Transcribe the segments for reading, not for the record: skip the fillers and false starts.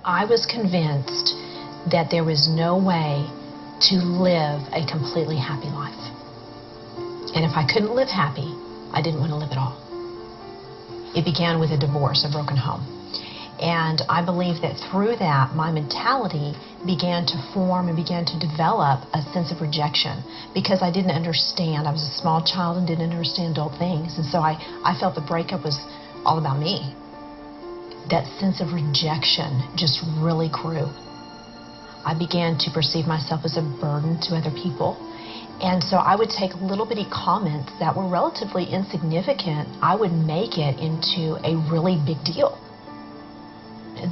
I was convinced that there was no way to live a completely happy life. And if I couldn't live happy, I didn't want to live at all. It began with a divorce, a broken home. And I believe that through that, my mentality began to form and began to develop a sense of rejection because I didn't understand. I was a small child and didn't understand adult things. And so I felt the breakup was all about me. That sense of rejection just really grew. I began to perceive myself as a burden to other people. And so I would take little bitty comments that were relatively insignificant. I would make it into a really big deal.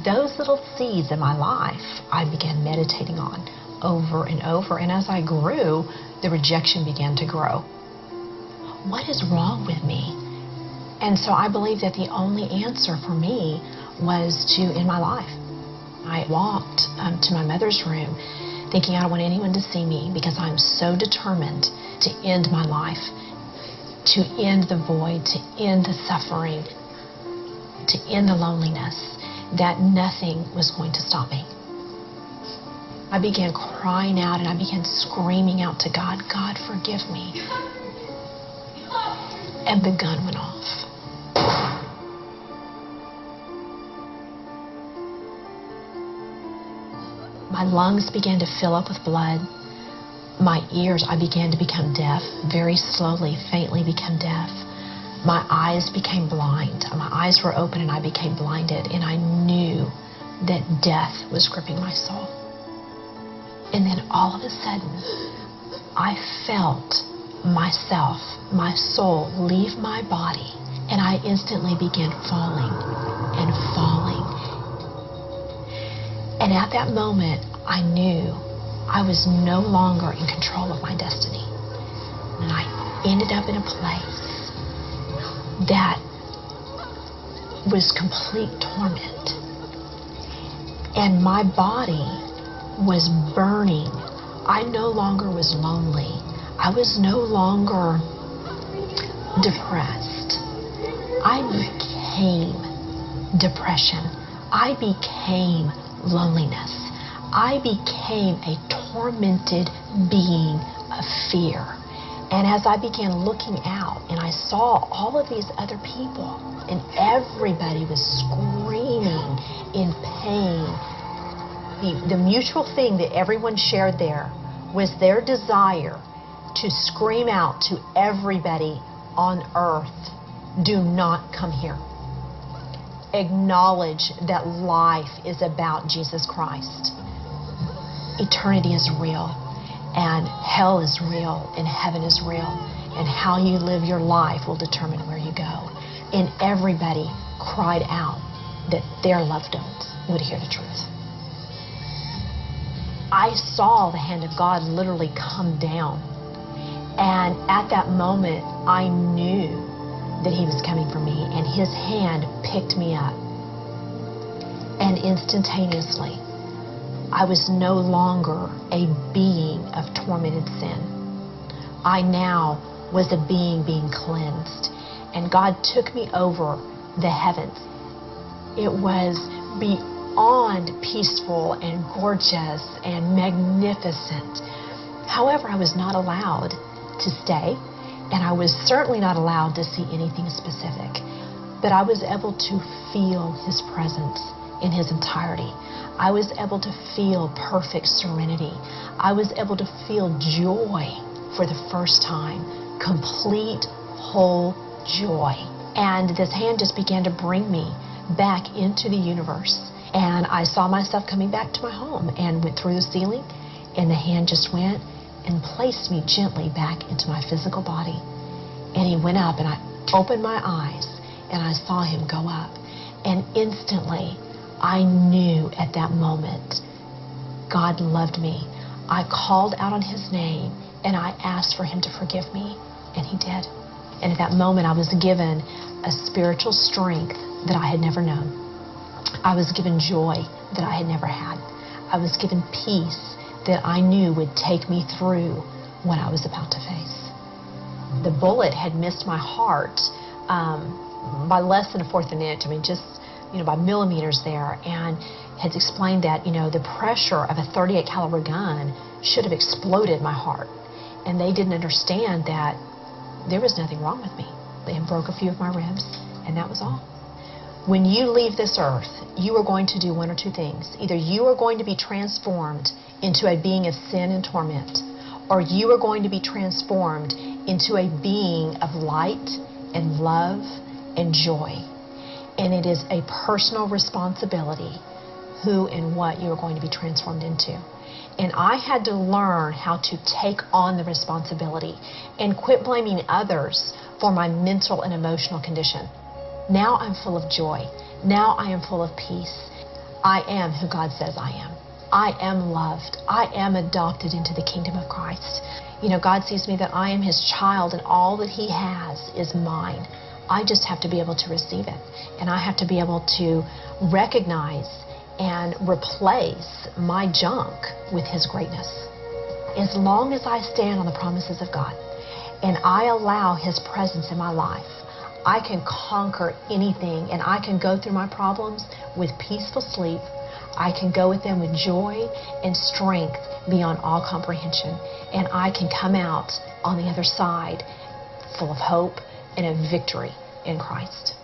Those little seeds in my life, I began meditating on over and over. And as I grew, the rejection began to grow. What is wrong with me? And so I believe that the only answer for me was to end my life. I walked to my mother's room thinking I don't want anyone to see me because I'm so determined to end my life, to end the void, to end the suffering, to end the loneliness, that nothing was going to stop me. I began crying out and I began screaming out to God, God, forgive me. And the gun went off. My lungs began to fill up with blood. My ears, I began to become deaf, very slowly, faintly become deaf. My eyes became blind. My eyes were open and I became blinded, and I knew that death was gripping my soul. And then all of a sudden, I felt myself, my soul, leave my body, and I instantly began falling and falling. And at that moment, I knew I was no longer in control of my destiny. And I ended up in a place that was complete torment. And my body was burning. I no longer was lonely. I was no longer depressed. I became depression. I became loneliness. I became a tormented being of fear. And as I began looking out and I saw all of these other people and everybody was screaming in pain, the mutual thing that everyone shared there was their desire to scream out to everybody on earth, do not come here. Acknowledge that life is about Jesus Christ. Eternity is real, and hell is real, and heaven is real, and how you live your life will determine where you go. And everybody cried out that their loved ones would hear the truth. I saw the hand of God literally come down, and at that moment I knew that He was coming for me, and His hand picked me up. And instantaneously, I was no longer a being of tormented sin. I now was a being cleansed. And God took me over the heavens. It was beyond peaceful and gorgeous and magnificent. However, I was not allowed to stay, and I was certainly not allowed to see anything specific. But I was able to feel His presence in His entirety. I was able to feel perfect serenity. I was able to feel joy for the first time, complete, whole joy. And this hand just began to bring me back into the universe. And I saw myself coming back to my home and went through the ceiling, and the hand just went and placed me gently back into my physical body. And He went up, and I opened my eyes, and I saw Him go up. And instantly, I knew at that moment God loved me. I called out on His name and I asked for Him to forgive me, and He did. And at that moment I was given a spiritual strength that I had never known. I was given joy that I had never had. I was given peace that I knew would take me through what I was about to face. The bullet had missed my heart by less than a fourth of an inch. I mean, just by millimeters there, and had explained that, the pressure of a .38 caliber gun should have exploded my heart. And they didn't understand that there was nothing wrong with me. They had broke a few of my ribs, and that was all. When you leave this earth, you are going to do one or two things. Either you are going to be transformed into a being of sin and torment, or you are going to be transformed into a being of light and love and joy. And it is a personal responsibility who and what you are going to be transformed into. And I had to learn how to take on the responsibility and quit blaming others for my mental and emotional condition. Now I'm full of joy. Now I am full of peace. I am who God says I am. I am loved. I am adopted into the kingdom of Christ. God sees me that I am His child, and all that He has is mine. I just have to be able to receive it. And I have to be able to recognize and replace my junk with His greatness. As long as I stand on the promises of God and I allow His presence in my life, I can conquer anything, and I can go through my problems with peaceful sleep. I can go with them with joy and strength beyond all comprehension, and I can come out on the other side full of hope and a victory in Christ.